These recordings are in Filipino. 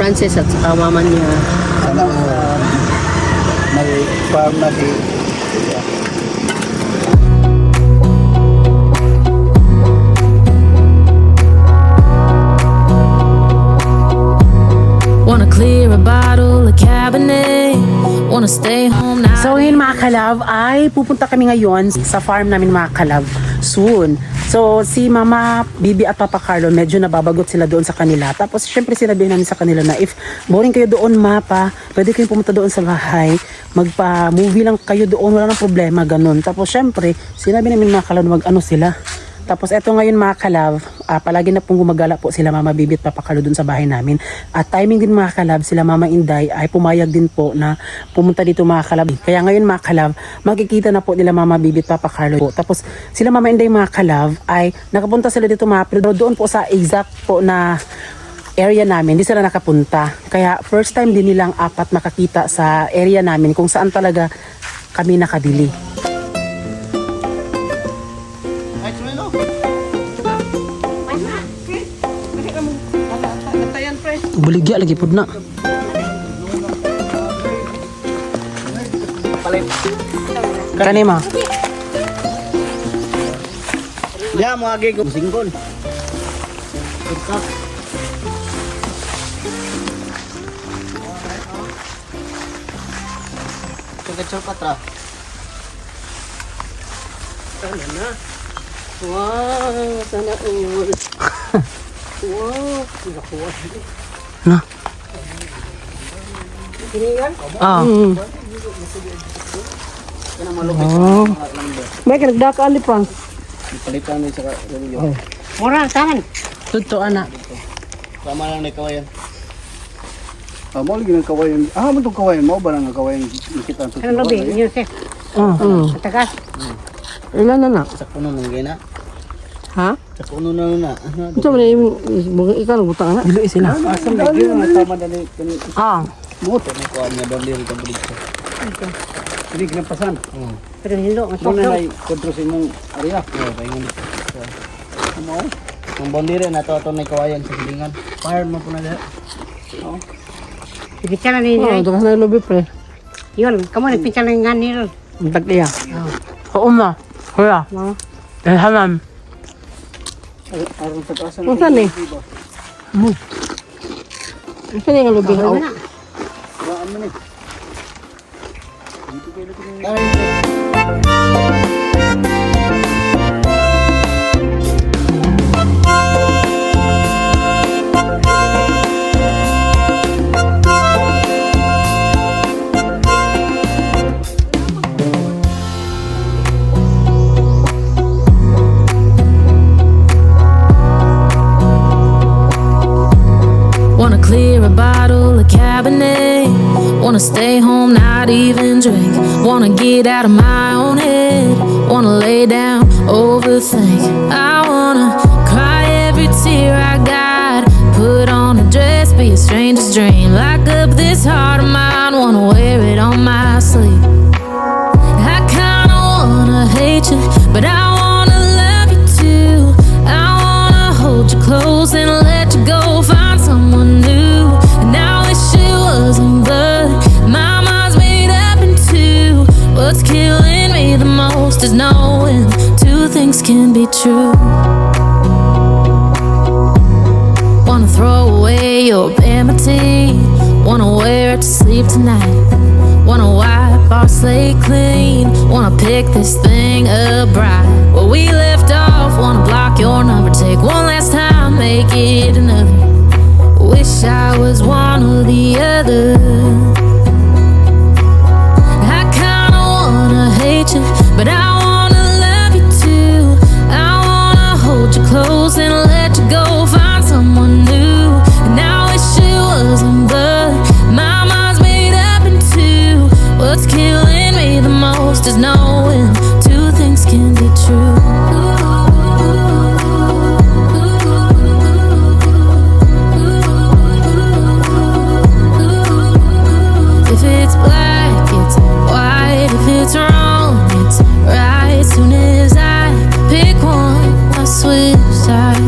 Francis at saka mama niya. Sana may farm na si Wanna clear a bottle of Cabernet. Wanna stay home now. So ngayon mga kalab ay pupunta kami ngayon sa farm namin mga kalab soon. So si Mama Bibi at Papa Carlo medyo nababagot sila doon sa kanila. Tapos syempre sinabi namin sa kanila na if boring kayo doon mapa, pwede kayong pumunta doon sa bahay. Magpa-movie lang kayo doon, wala nang problema, ganun. Tapos syempre sinabi namin mga kalab mag ano sila. Tapos eto ngayon mga kalab, palagi na pong gumagala po sila Mama Bibi at Papa Carlo dun sa bahay namin. At timing din mga kalab, sila Mama Inday ay pumayag din po na pumunta dito mga kalab. Kaya ngayon mga kalab, makikita na po nila Mama Bibi at Papa Carlo po. Tapos sila Mama Inday mga kalab ay nakapunta sila dito mga, pero doon po sa exact po na area namin, hindi sila nakapunta. Kaya first time din nilang apat makakita sa area namin kung saan talaga kami nakabili. Buligya lagi pud na. Kani ma? ya mo agi ko singkon. Kecil patra. Wow, sana all. Wow, nakuha. Na. Kinigan? Ah. Oh. Baik nagdaka alipang. Palitan ni sa reliyo. Mura taman. Tuto anak. Sama lang ni kawayan. Mo lagi ng kawayan. Mo tong kawayan mo ba nga kawayan kita sa. Ano bi? Yusef. Tagas. Ilan na na? Sa kuno nang gina. Ha? Sa kuno na. Ito man yung ikaw nagutang na. Dili sila. Asam na gyud nga tama dali kani. Ah. Mo to ni kuan nga dali rin ka bulig ko. Hindi ginapasan. Pero hindo ang Mo sok. na kontrol sa imong area. Paingon. Mo. Ang bondire na to ni kawayan sa silingan. Fire mo po na dali. Ibicara ni Oh, niya. dapat na lobby pre. Yun, kamu nagpicara nga nila. Tagliya. Oo ma. Kuya. Eh hamam. Aron sa taas Ang saan eh? Mo. Ang saan yung lobby? Ano na? Waan mo ni. Wanna clear a bottle of Cabernet. Wanna stay home, not even drink. Wanna get out of my own head. Wanna lay down, overthink. I wanna cry every tear I got. Put on a dress, be a stranger's dream. Lock up this heart of mine, wanna wear it on my sleeve. I kinda wanna hate you, but I wanna love you too. I wanna hold you close and let you go. Find someone new, and I wish it wasn't, but my mind's made up in two. What's killing me the most is knowing two things can be true. Wanna throw away your vanity. Wanna wear it to sleep tonight. Wanna wipe our slate clean. Wanna pick this thing up right where we left off. Wanna block your number, take one last time, make it another. Wish I was one or the other. I kinda wanna hate you, but I wanna love you too. I wanna hold you close and let you go. Find someone new, and I wish it wasn't, but my mind's made up in two. What's killing me the most is knowing two things can be true. If it's black, it's white. If it's wrong, it's right. Soon as I pick one, I switch sides.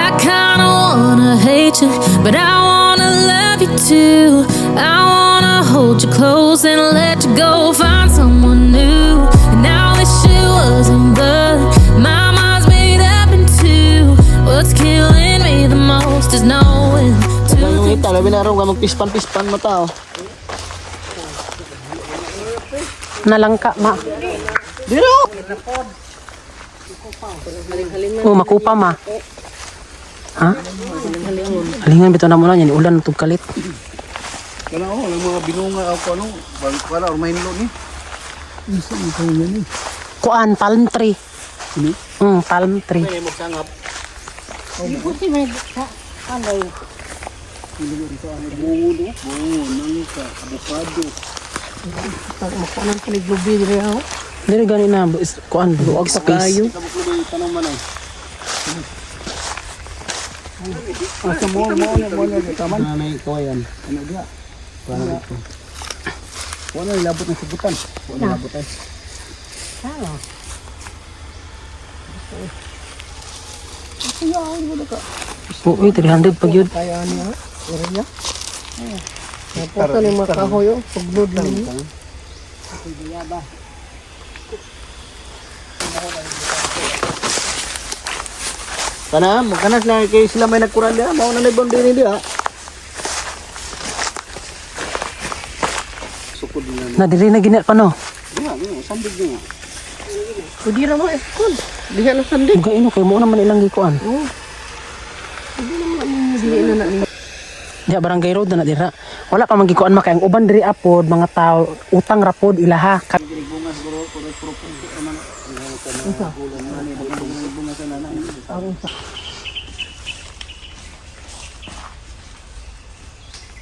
I kinda wanna hate you, but hold you close and let you go, find someone new. And now this shit wasn't blood, my mind's made up in two. What's killing me the most is knowing Ang ngita, labi na rin ka magpispan-pispan mo tao. Nalangka, ma. Dito! Oh, makupa, ma. Ha? Halingan bito na mo lang yan. Ulan itong kalit. Kala ko, ang mga binunga ako ano, wala, or mahinlo ni. Isa mo kayo yan eh. Kuan, palm tree. Ini? Palm tree. May magsangap. Buti may alay. Bungo, nangka, avocado. Pag makunan ko ni Glubi dire ako. Dili gani na, kuan, luwag sa kayo. Tabok na yung tanong man ay. Sa mo taman. Na may kawayan. Ano dia? Para ito. Wala ilabot ng sibutan. Wala ilabot ay. Sao? Oo, 300 pag yun. Kaya niya. Pero niya. Napoto ni makahoy oh. Paglod lang niya. Kana, magkanas na kay sila may nagkuran dia. Mao na libon din dia. Sukod na. Na dili na gina pa no. Dia, sandig dia. Pwede ra mo eskon. Diha na sandig. Mga ino kay mo naman ilang gikuan. Diha na ni. Diya barangay road na dira. Wala pa magikuan makay ang uban diri apod mga tao utang rapod ilaha.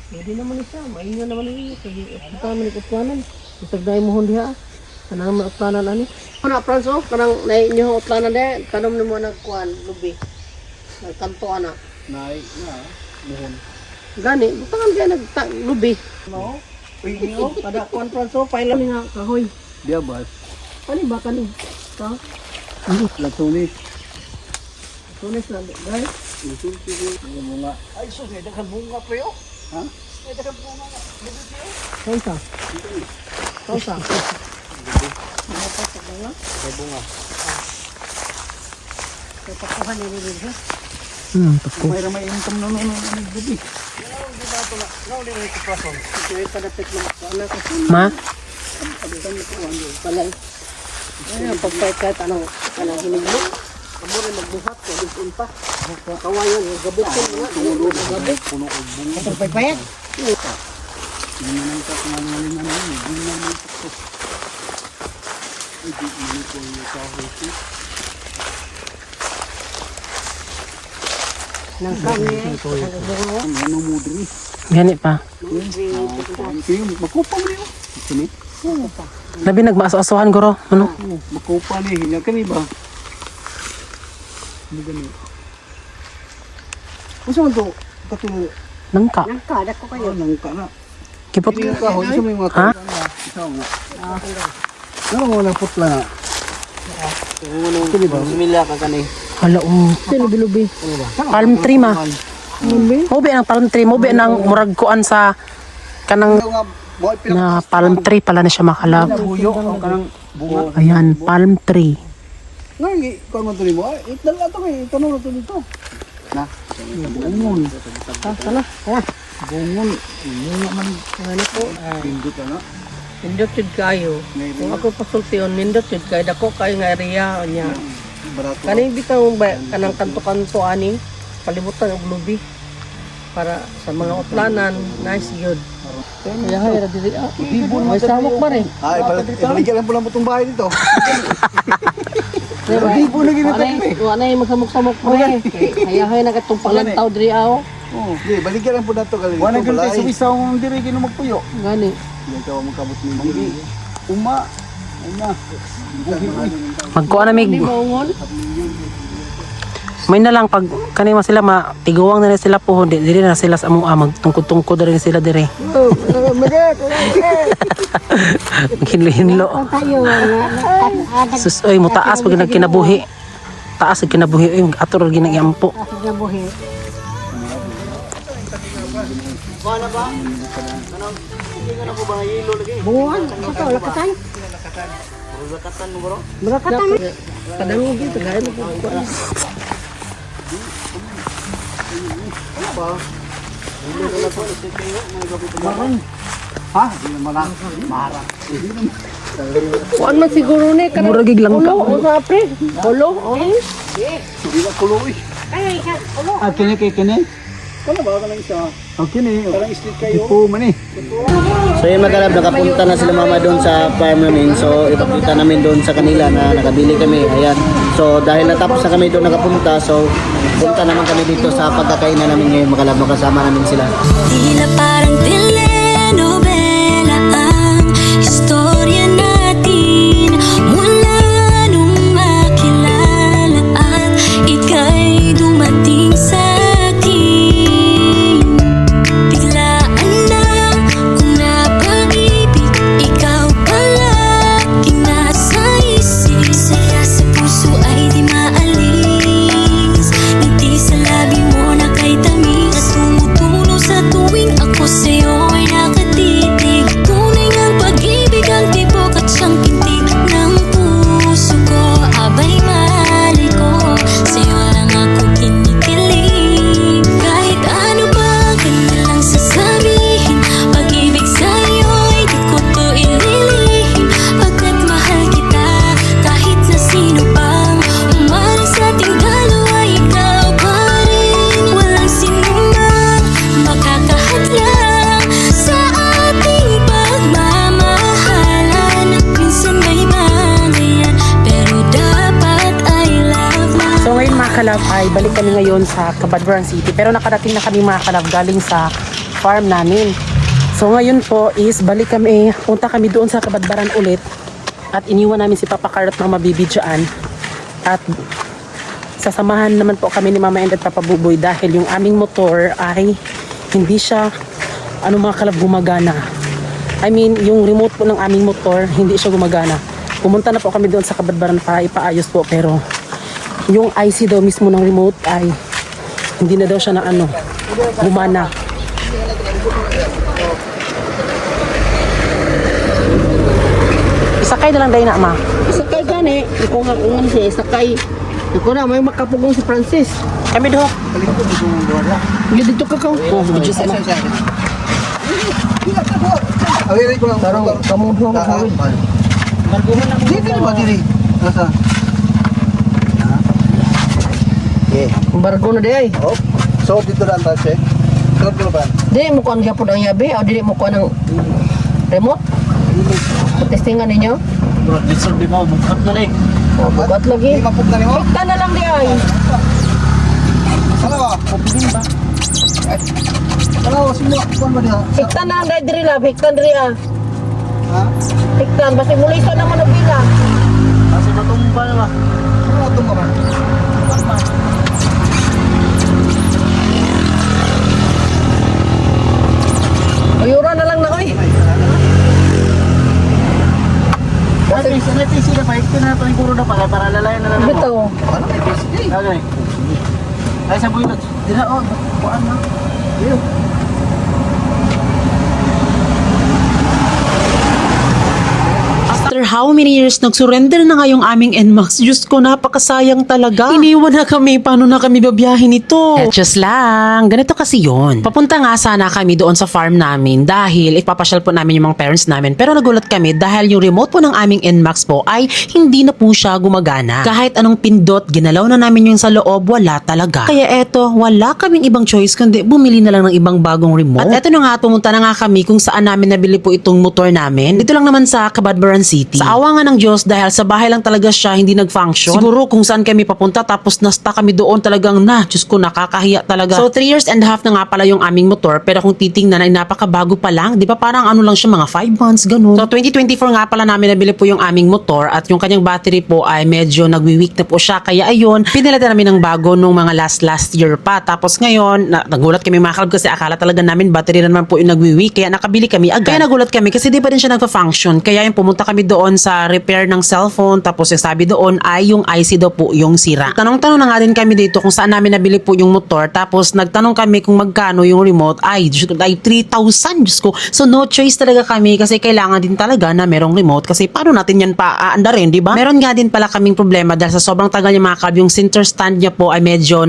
Pwede naman siya. Mainyo naman niya. Sige, kita naman ikutlanan. Isag na imuhon diha. Kanang mga utlanan ani. Ano, Franso? Kanang nainyo utlanan diha. Tanom na mo nagkuhan. Lubi. Nagkanto ana. Nai na mohon. Gani. Butangan kaya naglubi. No? Pwede pada kuhan Franso. Pailan nga kahoy. Dia bas. Ano ba kani? Ito? Latunis. Tunis lang. Guys. Bunga. Ay sus, may daghang bunga pa yo. Ha? Kausa. Kausa. May bunga. Pakuhan niya dito. Papo. May ramay income no gabi. Kaya padapit mo. Ano ko? Ma, Palay. Ayan, pagpaikat, anong hiniglo. Amo rin magbuhat, kalisin pa. Kawayan, gabitin nga. Gabit. Ito pagpayat. Nang kami, Ano mo diri? gani pa. Kaya makupa mo niyo. Sini. Labi nagmaas-asuhan guro. Ano? Makupa ni hinya kani ba? Mo gani. Unsa man to? Katulo. Nangka. nangkada ko kayo. Nang kana. Kipot. Hindi ka ho, isa may mga Ha? Isa nga. Ano mo na putla na? Kini ba? Similya ka kani. Hala, Lubi-lubi. palm tree ma. Mobi ang palm tree, mobi nang murag kuan sa kanang Nga mo na palm tree pala na siya makalab. buyo ang kanang bunga. Ayan, palm tree. Ngi kon mo diri mo. Itdal ato kay tanong to dito. Na. Bungon. Sana. Bungon. Bunga man Ano po? pindot ana. Nindot yun kayo. Kung ako pasulti yun, nindot yun kayo. Dako kayo nga area niya. Barato. Kaning bitaw ba kanang kanto-kanto ani palibutan og lubi para sa mga utlanan nice gyud. Kaya hay ra diri ah. May samok ba rin? Ay, baligyan lang po lang itong bahay dito. Hindi po naging Wala yung magsamok-samok mo eh. Kaya hay na katong panglantaw diri aw. Oo. Di, baligyan lang po na ito. Wala ka lang sa isaw ng diri kino magpuyo. Gani. Hindi ka magkabot ni Manggi. Uma. Uma. Magkuan na mig. Di maungon. May na lang pag kanima sila matiguwang na sila po hindi dili na sila sa among magtungkod-tungkod rin sila dire. Hinlo-hinlo. Tayo Sus oy mo taas pag nagkinabuhi. Taas ang kinabuhi oy ator ginang iampo. na buhi. Kuha na ba? Anong, hindi nga na ko ba hilo lagi? Bunguan, ito, lakatan. Lakatan mo bro? Lakatan. Kadang dito, gaya mo po. Ano ba? Hilo ko na po, isipin mo, mga gabi marang. Ha? Hindi naman marang. Marang. Kuan man siguro ni kanang Muragig lang ka. ulo, o sa apre. Ulo, okay. Hindi na kuloy. Ay, ulo. Ah, kini kay kini? Kala ba ka lang isa? Okay ni. Parang islit kayo. Ipo man eh. So yun mga kalab, nakapunta na sila mama doon sa farm namin. So ipakita namin doon sa kanila na nakabili kami. Ayan. So dahil natapos na kami doon nakapunta, so punta naman kami dito sa pagkakainan namin ngayon mga kalab. Makasama namin sila. Tila parang telenovela ang istorya natin mula nung makilala at ika'y dumating sa akin. Biglaan lang kung napag-ibig, ikaw palaging nasa isip. Saya sa puso ay di maalis, ngiti sa labi mo na kay tamis na tumutulo sa tuwing ako sa'yo ay nakatitig. Tunay ngang pag-ibig ang tibok at siyang pintig ng puso ko. Abay mahali ko, sa'yo lang ako kinikilig. Kahit ano ba kanilang sasabihin, pag-ibig sa'yo ay di ko to ililihim. Pagkat mahal kita, kahit na sino pang umaring sa ating dalawa, ikaw pa rin. Walang sinumang makakahadlang sa ating pagmamahalan. Minsan may bangayan, pero dapat ay love na. So ngayon mga kalab ay balik kami ngayon sa Cabadbaran City. Pero nakarating na kami mga kalab galing sa farm namin. So ngayon po is balik kami, punta kami doon sa Cabadbaran ulit. At iniwan namin si Papa Carl at Mama Bibi dyan. At sasamahan naman po kami ni Mama and at Papa Buboy dahil yung aming motor ay hindi siya mga kalab gumagana. I mean, yung remote po ng aming motor hindi siya gumagana. Pumunta na po kami doon sa Cabadbaran para ipaayos po pero yung IC daw mismo ng remote ay hindi na daw siya na gumana. Isakay na lang dahil na, Ma. Isakay gani. Iko nga kung siya isakay. Iko na, may makapugong si Francis. Kami doon. Hindi dito ka ka. Oh, medyo sama. Tarong kamong doon ka kawin. Dito na ba diri? Asa? Bargo na di ay. Oh. So dito na ang taas eh. Sarap ko ba? Di mo kuan gyapon ang yabi o dili mo kuan ang remote. Testingan ninyo. Bro, dito di mo bukat na eh. Oh, bugat lagi. Di mapuk na nimo. Hekta na lang di ay. Sana ba? Pupigin ba? Sana ba semua kuan ba dia? Hekta na lang diri lab, hekta diri ah. Ha? Hekta basta muli sa naman og bila. Kasi matumbal ba? Ano matumbal ba? Ayura na lang na oy. Sana PC na pa, ito na pa yung na para lalayan na lang mo. Bitaw. Ano may PC? Okay. Ay sa buhay dira oh, kuan na. Iyo. After how many years, nag-surrender na nga yung aming NMAX. Diyos ko, napakasayang talaga. Iniwan na kami. Paano na kami babiyahin ito? Just lang. Ganito kasi yon. Papunta nga sana kami doon sa farm namin dahil ipapasyal po namin yung mga parents namin. Pero nagulat kami dahil yung remote po ng aming NMAX po ay hindi na po siya gumagana. Kahit anong pindot, ginalaw na namin yung sa loob, wala talaga. Kaya eto, wala kaming ibang choice kundi bumili na lang ng ibang bagong remote. At eto na nga, pumunta na nga kami kung saan namin nabili po itong motor namin. Dito lang naman sa Cabadbaran City. Sa awa nga ng Diyos dahil sa bahay lang talaga siya hindi nag-function. Siguro kung saan kami papunta tapos nasta kami doon talagang Diyos ko, nakakahiya talaga. So 3 years and a half na nga pala yung aming motor pero kung titingnan ay napakabago pa lang. Di ba parang ano lang siya mga 5 months ganun. So 2024 nga pala namin nabili po yung aming motor at yung kanyang battery po ay medyo nagwi-weak na po siya. Kaya ayun, pinalitan namin ng bago nung mga last year pa. Tapos ngayon, nagulat kami mga kalab kasi akala talaga namin battery na naman po yung nagwi-weak. Kaya nakabili kami agad. Kaya nagulat kami kasi di pa din siya nagpa-function. Kaya yung pumunta kami doon doon sa repair ng cellphone, tapos yung sabi doon ay yung IC daw po yung sira. Tanong-tanong na nga din kami dito kung saan namin nabili po yung motor, tapos nagtanong kami kung magkano yung remote, ay 3,000, Diyos ko. So no choice talaga kami kasi kailangan din talaga na merong remote kasi paano natin yan aandarin, di ba? Meron nga din pala kaming problema dahil sa sobrang tagal niya mga kalab, yung center stand niya po ay medyo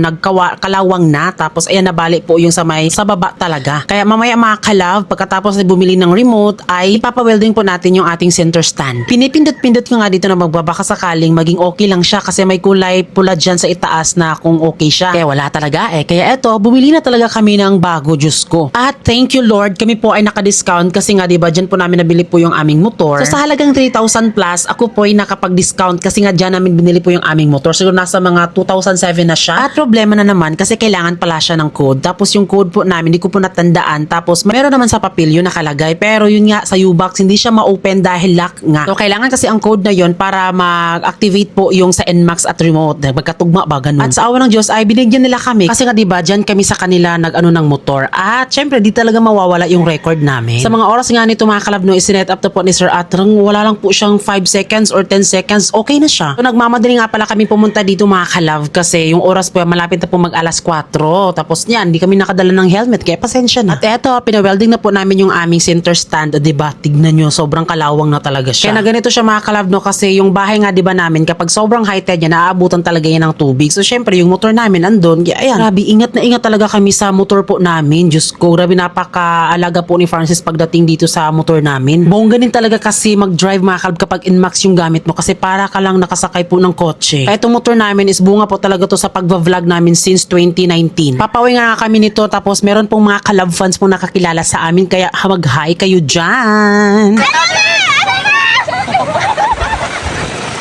kalawang na, tapos ayan nabali po yung sa baba talaga. Kaya mamaya mga kalab, pagkatapos na bumili ng remote ay ipapawelding po natin yung ating center stand. Pinipindot-pindot ko nga dito na magbabaka sakaling maging okay lang siya kasi may kulay pula dyan sa itaas na kung okay siya. Kaya wala talaga eh. Kaya eto, bumili na talaga kami ng bago, Diyos ko. At thank you Lord, kami po ay naka-discount kasi nga diba dyan po namin nabili po yung aming motor. So sa halagang 3,000 plus, ako po ay nakapag-discount kasi nga dyan namin binili po yung aming motor. Siguro nasa mga 2007 na siya. At problema na naman kasi kailangan pala siya ng code. Tapos yung code po namin, hindi ko po natandaan. Tapos meron naman sa papel yun nakalagay. Pero yun nga, sa U-Box, hindi siya ma-open dahil lock nga. So kailangan kasi ang code na yun para mag-activate po yung sa NMAX at remote. Magkatugma ba, ganun. At sa awa ng Diyos ay binigyan nila kami. Kasi nga diba, dyan kami sa kanila nag-ano ng motor. At syempre, di talaga mawawala yung record namin. Sa mga oras nga nito mga kalab, no, isinet up to po ni Sir Atrang, wala lang po siyang 5 seconds or 10 seconds. Okay na siya. So nagmamadali nga pala kami pumunta dito mga kalab kasi yung oras po malapit na po mag alas 4. Tapos yan, hindi kami nakadala ng helmet kaya pasensya na. At eto, pinawelding na po namin yung aming center stand. Diba, tignan nyo, sobrang kalawang na talaga siya. Kaya na ganito siya mga kalab, no, kasi yung bahay nga diba namin, kapag sobrang high tide niya, naaabutan talaga yan ng tubig. So syempre, yung motor namin andun, kaya ayan, grabe, ingat na ingat talaga kami sa motor po namin. Diyos ko, grabe, napaka-alaga po ni Francis pagdating dito sa motor namin. Bongga din talaga kasi mag-drive mga kalab kapag NMAX yung gamit mo kasi para ka lang nakasakay po ng kotse. Kaya itong motor namin is bunga po talaga to sa pag-vlog namin since 2019. Papaway nga kami nito tapos meron pong mga kalab fans pong nakakilala sa amin kaya mag-hi kayo dyan.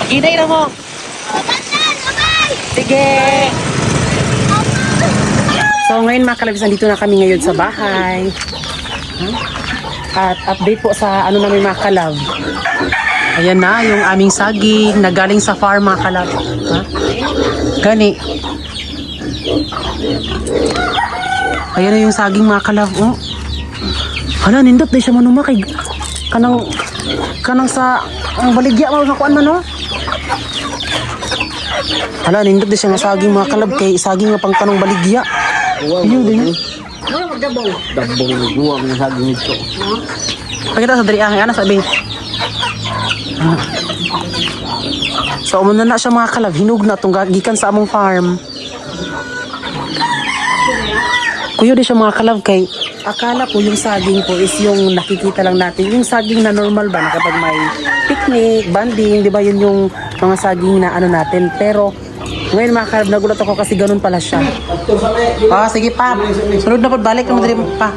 Inay na mo. Sige. So ngayon mga kalabs, nandito na kami ngayon sa bahay. At update po sa ano namin mga kalab. Ayan na yung aming saging na galing sa farm mga kalab. Ha? Gani. Ayan na yung saging mga kalab. Oh. Hala, nindot na siya manumakig. Kanang sa ang baligya mo nakuan man no. Hala, nindot na siya nga saging mga kalab kay saging nga pang kanang baligya. Ayun din. Wala magdabaw. Dabong guwang na saging ito. Pakita sa diri ang ana sabi. So umuna na siya mga kalab, hinug na tong gikan sa among farm. Kuyo di siya mga kalab kay akala po yung saging po is yung nakikita lang natin. Yung saging na normal ba na kapag may picnic, banding, di ba yun yung mga saging na ano natin. Pero ngayon mga kalab, nagulat ako kasi ganun pala siya. Sige pa. Sunod na po, balik na madali pa.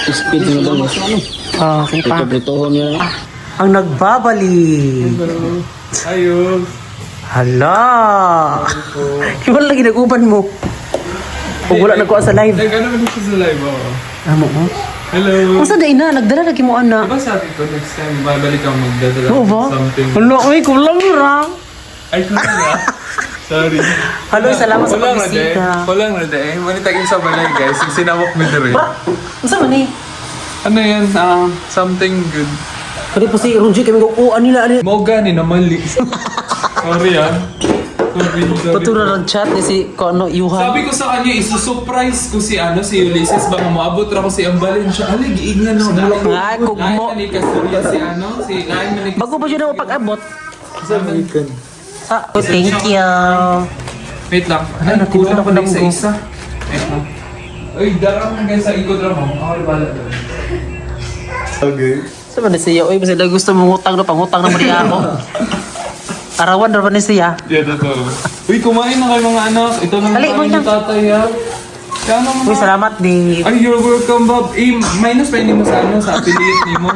Speed nyo ba mas ano? Sige pa. Ito niya. Ang nagbabalik. Ayun. Hala! Wala lagi nag-uban mo. Pag wala nagkuha sa live. Nag-ano ba siya sa live ako? Amo mo? Hello. Kung saan na, nagdala lagi mo anak. Diba sabi ko next time babalik ako magdadala Oo ng ba? something. Hala, ay, kulang nirang. Ay, kulang na. Sorry. Halo, salamat sa Kulang na pagbisita. dahil. Kulang na dahil. Manitagin sa balay guys. Yung sinawak mo din rin. Ba? Masa man eh? Ano yan? Something good. Kali po si Runji, kami kukuha nila. Mau gani na mali. Sorry Sorry. Patura ng chat ni si Kono Yuhan. Sabi ko sa kanya, isusurprise ko si si Ulysses baka maabot ra ko si Ambalin siya. Alig, iingan no. Ay, kugmo. Ni Kasurya si Lain na ni Bago pa siya na mapag-abot. sa weekend. Thank you. Wait lang. Ano, natipid ako ng sa go. isa. Wait lang. Uy, darang mo guys sa ikot ra mo. Ako rin wala doon. Okay. Sa man siya? Uy, basta gusto mong utang na pangutang na mali ako. Arawan na ba ni siya? Yeah, totoo. Uy, kumain na kayo mga anak. Ito na Dali, kain wait ni lang. tatay ha. Kaya naman Uy, salamat di. Ay, you're welcome, Bob. Minus pa mo sa sa affiliate ni mo.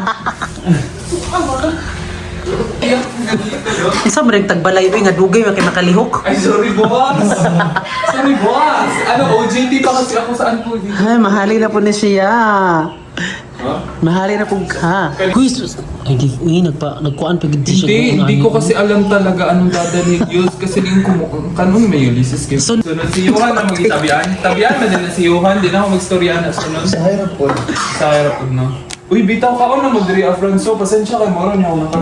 Isa mo rin tagbalay, uy, nga dugay, kay makalihok. Ay, sorry, boss. Sorry, boss. OJT pa kasi ako saan po dito. Ay, mahali na po ni siya. Mahali na pong ka. Kuy, ay di, nagkuan pa gid siya. Hindi ko kasi alam talaga anong dadalhin yun. Kasi din ko kanon may Ulysses game. Sunod si Johan na mag-itabian. Tabian na din na si Johan. Di na ako mag-storyan na sunod. Sa hirap po. Sa hirap po na. Uy, bitaw ka ako na mag-reaffront. So, pasensya kay Moro niya ako naka...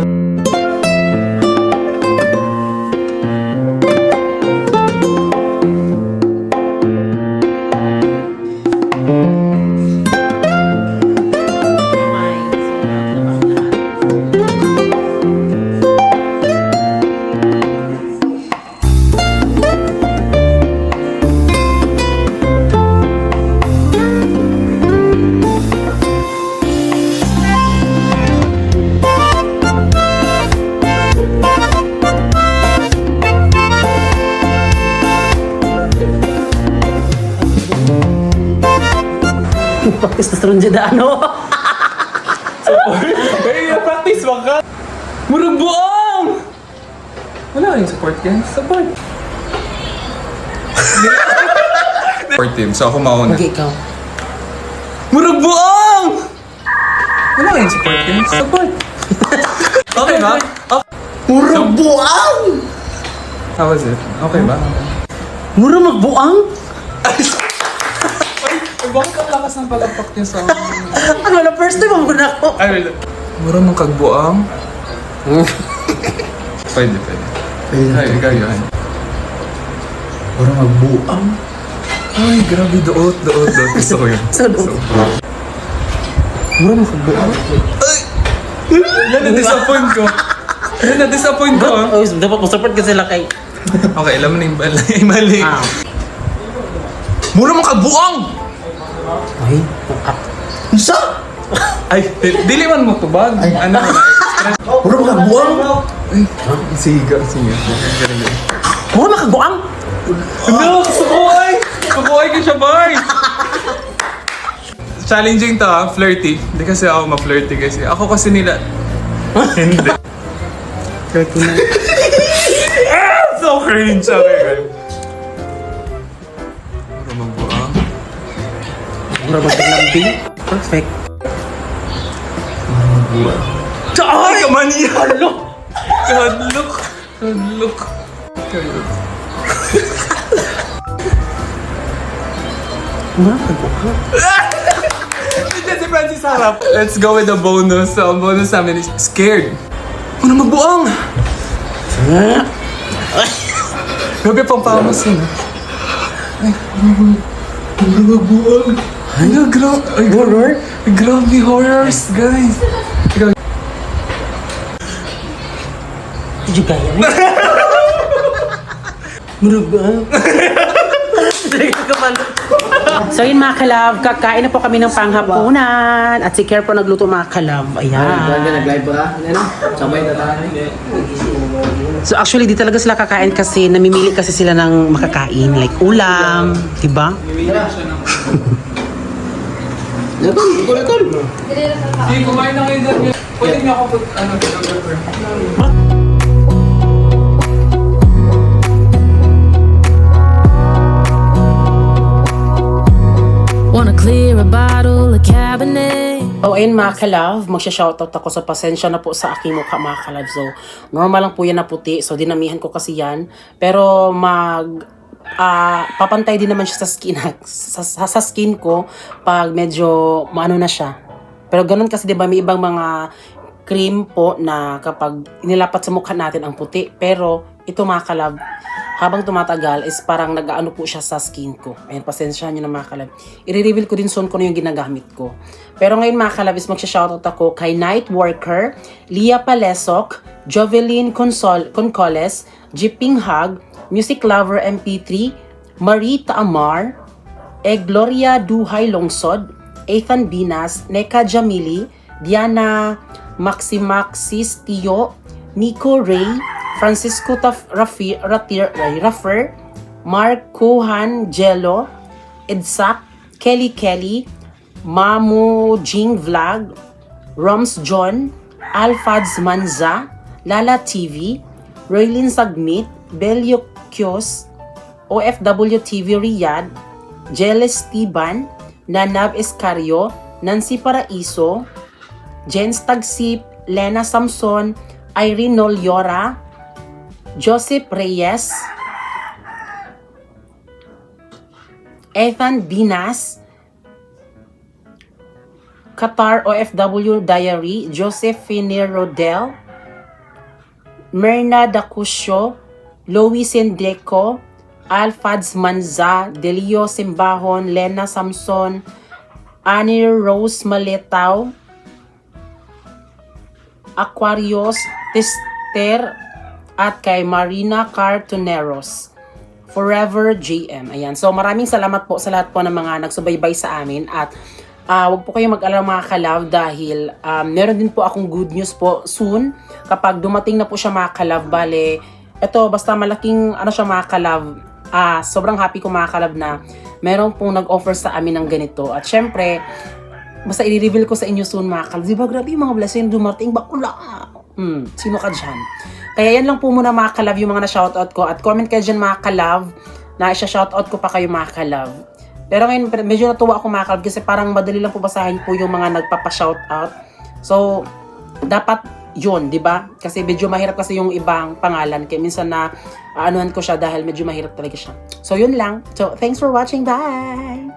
Testosterone dyan ano? Hey, practice ba ka? Murag buong! Wala kayong support yan? Support. Support team, so ako mauna. Okay, ikaw. Murag buong! Wala kayong support yan? Support. Okay ba? Murag buang! How was it? Okay ba? Mura magbuang? Ay, bakit ang lakas ng pag-apak niya sa akin? Ano na, first time ang guna ko. Ay, mura mong kagbuang? Pwede. Ay, ikaw yun. Murag magbuang? Ay, grabe, doot. Gusto ko yun. So, mura magbuang? Na-disappoint ko. Na-disappoint ko. Oh, dapat mo-support ka sila kay... Okay, alam mo na yung mali. Ah. Mura mong kagbuang! Ay, Isa? Ay, dili man mo tubag. Ano na, express. Murag magbuang? Ay, sige. mura magbuang? No, sukuhay ka siya, boy! Challenging to flirty. Hindi kasi ako ma-flirty kasi. Ako kasi nila... Hindi. So cringe, okay, guys. Mura magbuang. Mura maglambing? Perfect. Ay, kamaniya! Kadlok. Mura magbuang? Ito si Francis harap. Let's go with the bonus. So, ang bonus namin is scared. Muna magbuang! Grabe pang pamos yun. Ay, mura magbuang. Ay, horror? Grabe horrors, guys. Hindi kaya mo. Mura magbuang? So yun mga kalab, kakain na po kami ng panghapunan at si Care po nagluto mga kalab. Ayan. Nag-live ba? Ano? Sabay na tayo. So actually di talaga sila kakain kasi namimili kasi sila ng makakain like ulam, diba? Sige, kumain na kayo dyan. Pwede niyo ako photographer. Wanna clear a bottle of Cabernet. Oh, ayun mga kalab, magsha-shoutout ako sa pasensya na po sa aking mukha mga kalab. So, normal lang po yan na puti. So, dinamihan ko kasi yan. Pero papantay din naman siya sa skin sa skin ko pag medyo maano na siya. Pero ganun kasi 'di ba may ibang mga cream po na kapag inilapat sa mukha natin ang puti. Pero ito mga kalab, habang tumatagal is parang nag-aano po siya sa skin ko. Ayun, pasensya nyo na mga kalab. I-reveal ko din soon kung ano yung ginagamit ko. Pero ngayon mga kalab is magsha-shoutout ako kay Night Worker, Lia Palesok, Jovelyn Concoles, Jiping Hag, Music Lover MP3, Marie Taamar, Gloria Duhay Longsod, Ethan Binas, Neka Jamili, Diana Maximaxis Tio, Nico Ray, Francisco Raffer, Mark Kuhan Jello, Edsak, Kelly, Mamu Jing Vlog, Roms John, Alfads Manza, Lala TV, Roylin Sagmit, Belio Kios, OFW TV Riyadh, Jeles Tiban, Nanab Escario, Nancy Paraiso, Jens Tagsip, Lena Samson, Irene Nolyora, Joseph Reyes, Ethan Binas, Qatar OFW Diary, Josephine Rodel, Merna Dacusio, Louis Sendeco, Alfads Manza, Delio Simbahon, Lena Samson, Annie Rose Maletaw, Aquarius Tester, at kay Marina Cartoneros. Forever JM. Ayan. So maraming salamat po sa lahat po ng mga nagsubaybay sa amin at wag po kayong mag-alala mga ka-love dahil meron din po akong good news po soon kapag dumating na po siya mga ka-love. Bale, ito basta malaking ano siya mga ka-love. Sobrang happy ko mga ka-love na meron pong nag-offer sa amin ng ganito. At syempre, basta i-reveal ko sa inyo soon mga ka-love. Diba grabe yung mga blessing dumating bakula. Sino ka dyan? Kaya yan lang po muna mga ka-love yung mga na-shoutout ko. At comment kayo dyan mga ka-love na isa-shoutout ko pa kayo mga ka-love. Pero ngayon medyo natuwa ako mga ka-love kasi parang madali lang po basahin po yung mga nagpapa-shoutout. So, dapat yun, di ba? Kasi medyo mahirap kasi yung ibang pangalan. Kaya minsan na anuhan ko siya dahil medyo mahirap talaga siya. So, yun lang. So, thanks for watching. Bye!